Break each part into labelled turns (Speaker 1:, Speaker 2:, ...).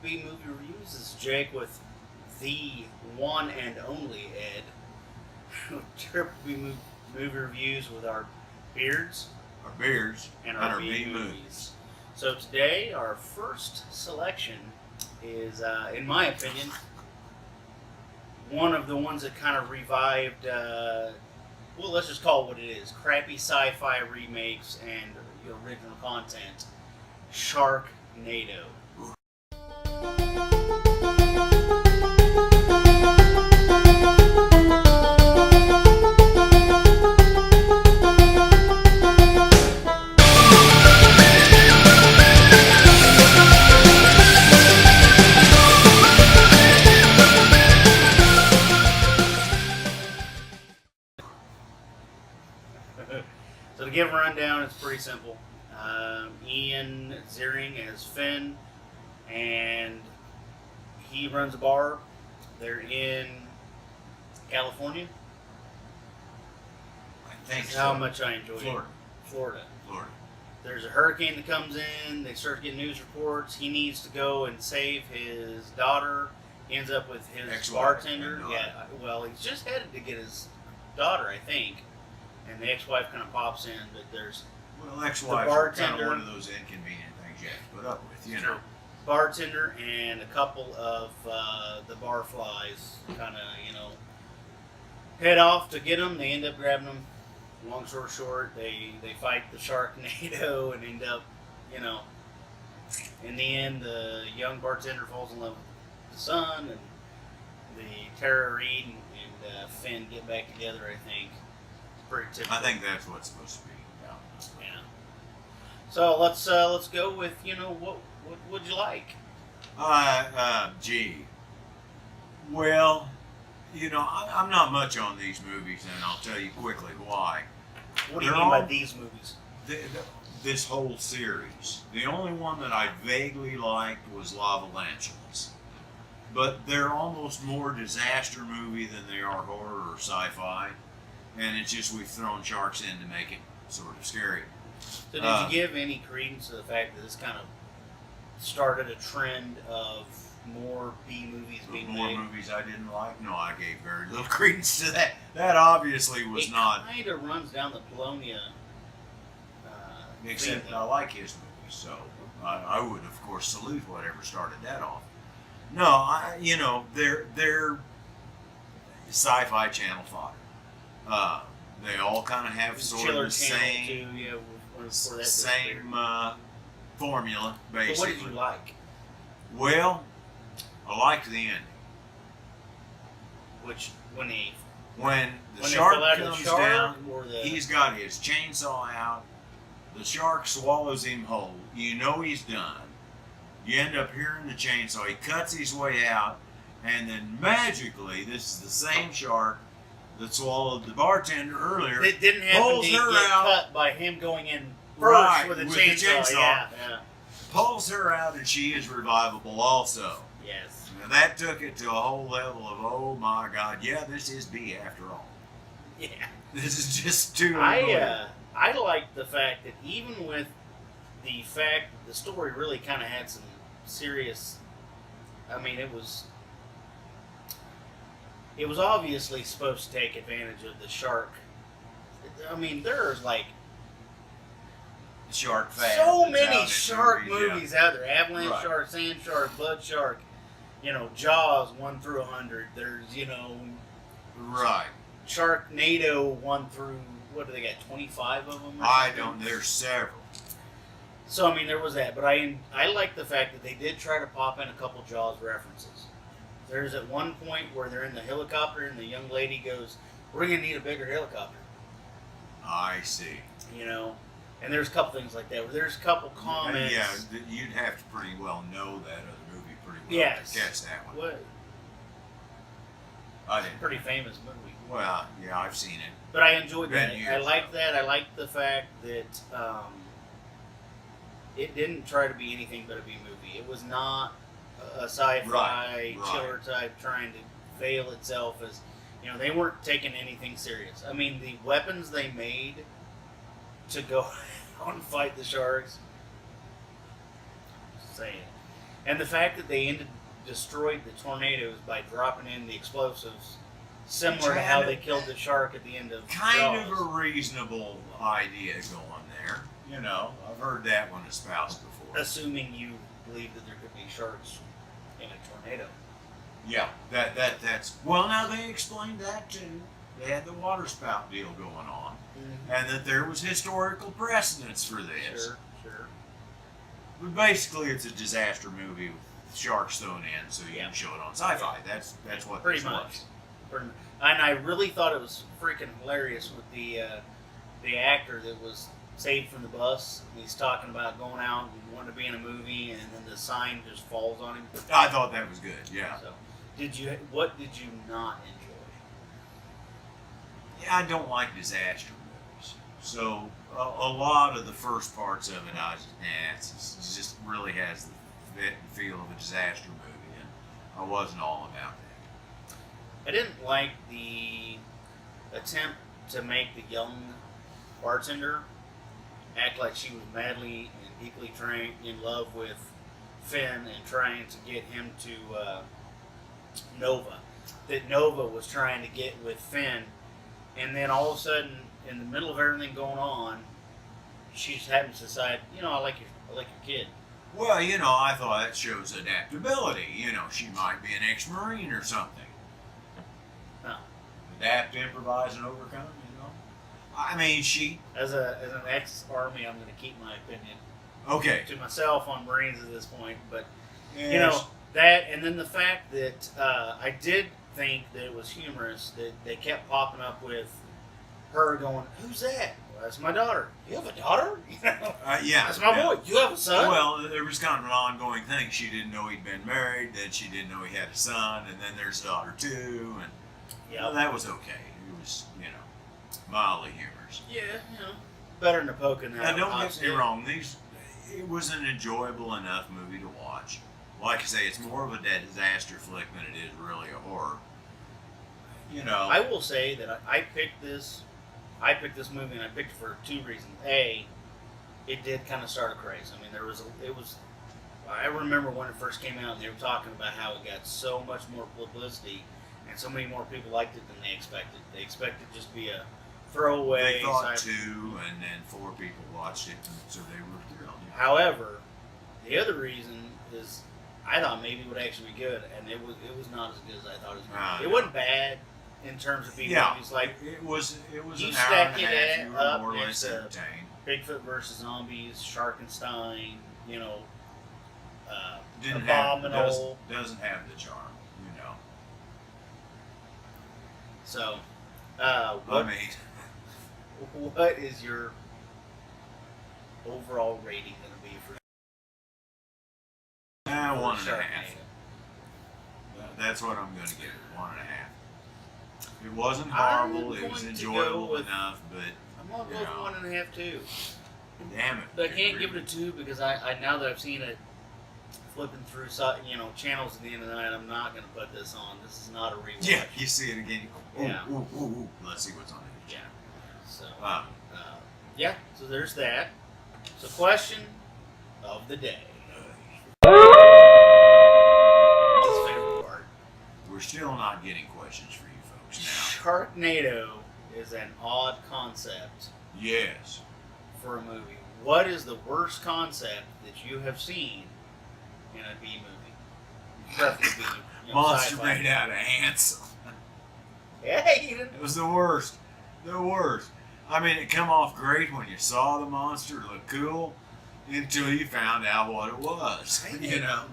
Speaker 1: B Movie Reviews. This is Jake with the one and only Ed. Triple B Movie Reviews with our beards.
Speaker 2: Our beards
Speaker 1: and our B movies. So today, our first selection is, in my opinion, one of the ones that kind of revived, well, let's just call it what it is, crappy sci-fi remakes and original content, Sharknado. So to give a rundown, it's pretty simple. Ian Ziering as Finn, and he runs a bar. They're in California.
Speaker 2: I think
Speaker 1: That's
Speaker 2: so.
Speaker 1: how much I enjoy
Speaker 2: Florida.
Speaker 1: it. Florida.
Speaker 2: Florida.
Speaker 1: There's a hurricane that comes in. They start getting news reports. He needs to go and save his daughter. He ends up with his
Speaker 2: Ex-wife
Speaker 1: bartender.
Speaker 2: and daughter.
Speaker 1: Yeah, well, he's just headed to get his daughter, I think. And the ex-wife kind of pops in, but there's
Speaker 2: Well, ex-wife
Speaker 1: The
Speaker 2: is kind of
Speaker 1: bartender.
Speaker 2: one of those inconvenient things you have to put up with, you know.
Speaker 1: Sure. Bartender and a couple of the barflies kind of, head off to get them. They end up grabbing them. Long story short, they fight the Sharknado and end up, in the end, the young bartender falls in love with the son, and the Tara Reid and Finn get back together, I think. It's pretty typical.
Speaker 2: I think that's what's supposed to be.
Speaker 1: Yeah. So let's go with what would you like?
Speaker 2: Gee. Well, I'm not much on these movies, and I'll tell you quickly why.
Speaker 1: What do you
Speaker 2: They're
Speaker 1: mean by
Speaker 2: all-
Speaker 1: these movies?
Speaker 2: This whole series. The only one that I vaguely liked was Lavalanches. But they're almost more disaster movie than they are horror or sci-fi. And it's just we've thrown sharks in to make it sort of scary.
Speaker 1: So did you give any credence to the fact that this kind of started a trend of more B movies being
Speaker 2: More
Speaker 1: made?
Speaker 2: movies I didn't like? No, I gave very little credence to that. That obviously was not.
Speaker 1: It kind of runs down the Polonia.
Speaker 2: Except
Speaker 1: theme.
Speaker 2: I like his movies, so I would of course salute whatever started that off. No, they're Sci-Fi Channel fodder. They all kind of have sort
Speaker 1: Chiller
Speaker 2: of the
Speaker 1: Channel
Speaker 2: same
Speaker 1: too, yeah, before that
Speaker 2: same
Speaker 1: disappeared.
Speaker 2: formula,
Speaker 1: But
Speaker 2: basically.
Speaker 1: what did you like?
Speaker 2: Well, I liked the ending.
Speaker 1: Which when the
Speaker 2: When the
Speaker 1: when
Speaker 2: shark
Speaker 1: they fell out of the
Speaker 2: comes
Speaker 1: shark,
Speaker 2: down,
Speaker 1: or the
Speaker 2: he's got his chainsaw out. The shark swallows him whole. You know he's done. You end up hearing the chainsaw. He cuts his way out, and then magically, this is the same shark that swallowed the bartender earlier.
Speaker 1: it didn't happen
Speaker 2: pulls
Speaker 1: to
Speaker 2: her
Speaker 1: get
Speaker 2: out.
Speaker 1: cut by him going in first
Speaker 2: Right,
Speaker 1: with a
Speaker 2: with the
Speaker 1: chainsaw.
Speaker 2: chainsaw.
Speaker 1: Yeah.
Speaker 2: Pulls her out, and she is revivable also.
Speaker 1: Yes.
Speaker 2: Now that took it to a whole level of, oh my God, yeah, this is B after all.
Speaker 1: Yeah.
Speaker 2: This is just too unbelievable.
Speaker 1: I like the fact that even with the fact that the story really kind of had some serious. I mean, it was obviously supposed to take advantage of the shark. I mean, there's like
Speaker 2: Shark fat.
Speaker 1: so
Speaker 2: that's out
Speaker 1: many
Speaker 2: in
Speaker 1: shark
Speaker 2: yeah.
Speaker 1: movies out there: Avalanche
Speaker 2: Right.
Speaker 1: Shark, Sand Shark, Blood Shark. Jaws 1 through 100. There's
Speaker 2: Right.
Speaker 1: Sharknado 1 through, what do they got? 25 of them. or
Speaker 2: I
Speaker 1: something?
Speaker 2: don't. There's several.
Speaker 1: So I mean, there was that, but I like the fact that they did try to pop in a couple Jaws references. There's at one point where they're in the helicopter, and the young lady goes, "We're gonna need a bigger helicopter,"
Speaker 2: I see.
Speaker 1: And there's a couple things like that. Where there's a couple comments.
Speaker 2: Yeah, you'd have to pretty well know that other movie pretty well
Speaker 1: Yes.
Speaker 2: to catch that one.
Speaker 1: What?
Speaker 2: I didn't.
Speaker 1: Pretty famous movie.
Speaker 2: Well, yeah, I've seen it.
Speaker 1: But I enjoyed that.
Speaker 2: Been
Speaker 1: I
Speaker 2: years
Speaker 1: liked
Speaker 2: ago.
Speaker 1: that. I liked the fact that it didn't try to be anything but a B movie. It was not a sci-fi
Speaker 2: Right.
Speaker 1: chiller type trying to veil itself as, they weren't taking anything serious. I mean, the weapons they made to go out and fight the sharks. Just saying. And the fact that they destroyed the tornadoes by dropping in the explosives, similar to how they killed the shark at the end of
Speaker 2: Kind
Speaker 1: Jaws.
Speaker 2: of a reasonable idea going there. You know, I've heard that one espoused before.
Speaker 1: Assuming you believe that there could be sharks in a tornado.
Speaker 2: Yeah, that's well. Now they explained that too. They had the water spout deal going on, and that there was historical precedence for this.
Speaker 1: Sure.
Speaker 2: But basically, it's a disaster movie with sharks thrown in, so you can show it on sci-fi. That's what
Speaker 1: Pretty
Speaker 2: this
Speaker 1: much.
Speaker 2: was.
Speaker 1: And I really thought it was freaking hilarious with the actor that was saved from the bus. He's talking about going out and wanting to be in a movie, and then the sign just falls on him.
Speaker 2: I thought that was good. Yeah.
Speaker 1: So, what did you not enjoy?
Speaker 2: Yeah, I don't like disaster movies. So a lot of the first parts of it, I was just, it just really has the fit and feel of a disaster movie, and I wasn't all about that.
Speaker 1: I didn't like the attempt to make the young bartender act like she was madly and deeply in love with Finn and trying to get him to Nova. That Nova was trying to get with Finn, and then all of a sudden, in the middle of everything going on, she just happens to decide, I like your kid.
Speaker 2: Well, I thought that shows adaptability. She might be an ex-Marine or something.
Speaker 1: No.
Speaker 2: Adapt, improvise, and overcome. I mean, she.
Speaker 1: As an ex-Army, I'm going to keep my opinion to myself on Marines at this point, but that, and then the fact that I did think that it was humorous that they kept popping up with her going, "Who's that?" Well, that's my daughter. You have a daughter?
Speaker 2: Yeah.
Speaker 1: That's my boy. You have a son?
Speaker 2: Well, there was kind of an ongoing thing. She didn't know he'd been married, then she didn't know he had a son, and then there's a daughter too, and that was okay. It was, mildly humorous.
Speaker 1: Yeah, better than a poking out.
Speaker 2: Now, don't get me wrong. It was an enjoyable enough movie to watch. Like I say, it's more of a disaster flick than it is really a horror.
Speaker 1: I will say that I picked this movie, and I picked it for two reasons. A, it did kind of start a craze. I mean, I remember when it first came out, and they were talking about how it got so much more publicity, and so many more people liked it than they expected. They expected just to be a throwaway.
Speaker 2: They thought two, and then 4 people watched it, and so they were thrilled.
Speaker 1: However, the other reason is I thought maybe it would actually be good, and it was not as good as I thought it was going to be. It wasn't bad in terms of being movies. Like
Speaker 2: it was
Speaker 1: you
Speaker 2: an hour and a
Speaker 1: stack it
Speaker 2: half. You were
Speaker 1: up
Speaker 2: more or
Speaker 1: next
Speaker 2: less
Speaker 1: to
Speaker 2: entertained.
Speaker 1: Bigfoot versus Zombies, Sharkenstein,
Speaker 2: Doesn't have the charm,
Speaker 1: So, what is your overall rating going to be for?
Speaker 2: 1.5. That's what I'm going to give it. 1.5. It wasn't horrible. It was enjoyable enough, but
Speaker 1: I'm going to go with 1.5 too.
Speaker 2: Damn it!
Speaker 1: But I can't give it a 2 because I now that I've seen it flipping through channels at the end of the night, I'm not going to put this on. This is not a rewatch.
Speaker 2: Yeah, you see it again. You go, ooh. Let's see what's on it.
Speaker 1: Yeah. So. So there's that. So question of the day. His favorite part.
Speaker 2: We're still not getting questions for you folks now.
Speaker 1: Sharknado is an odd concept.
Speaker 2: Yes.
Speaker 1: For a movie. What is the worst concept that you have seen in a B movie? Preferably
Speaker 2: Monster
Speaker 1: sci-fi.
Speaker 2: made out of ants.
Speaker 1: Hey, you didn't.
Speaker 2: It was the worst. The worst. I mean, it come off great when you saw the monster, it looked cool, until you found out what it was.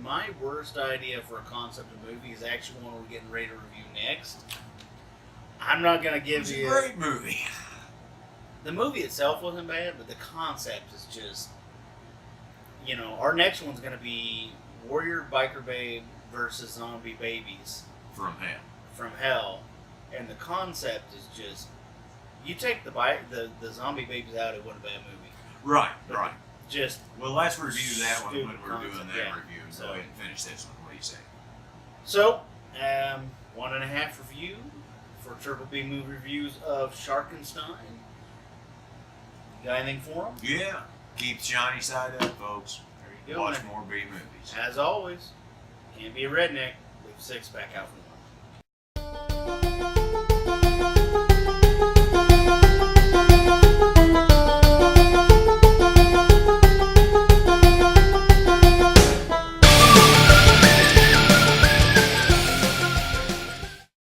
Speaker 1: My worst idea for a concept of movie is actually one we're getting ready to review next. I'm not going to give you...
Speaker 2: It's a great movie.
Speaker 1: The movie itself wasn't bad, but the concept is just... our next one's going to be Warrior Biker Babe versus Zombie Babies.
Speaker 2: From hell.
Speaker 1: From hell. And the concept is just... You take the zombie babies out, it wasn't a bad movie.
Speaker 2: Right.
Speaker 1: Just...
Speaker 2: Well, let's review that one when we're doing
Speaker 1: concept,
Speaker 2: that review. So go ahead and finish this one. What do you say?
Speaker 1: So, 1.5 review for Triple B movie reviews of Sharkenstein. You got anything for them?
Speaker 2: Yeah. Keep the shiny side up, folks.
Speaker 1: There you you go,
Speaker 2: watch
Speaker 1: man.
Speaker 2: more B movies.
Speaker 1: As always, can't be a redneck. Leave a six pack out from the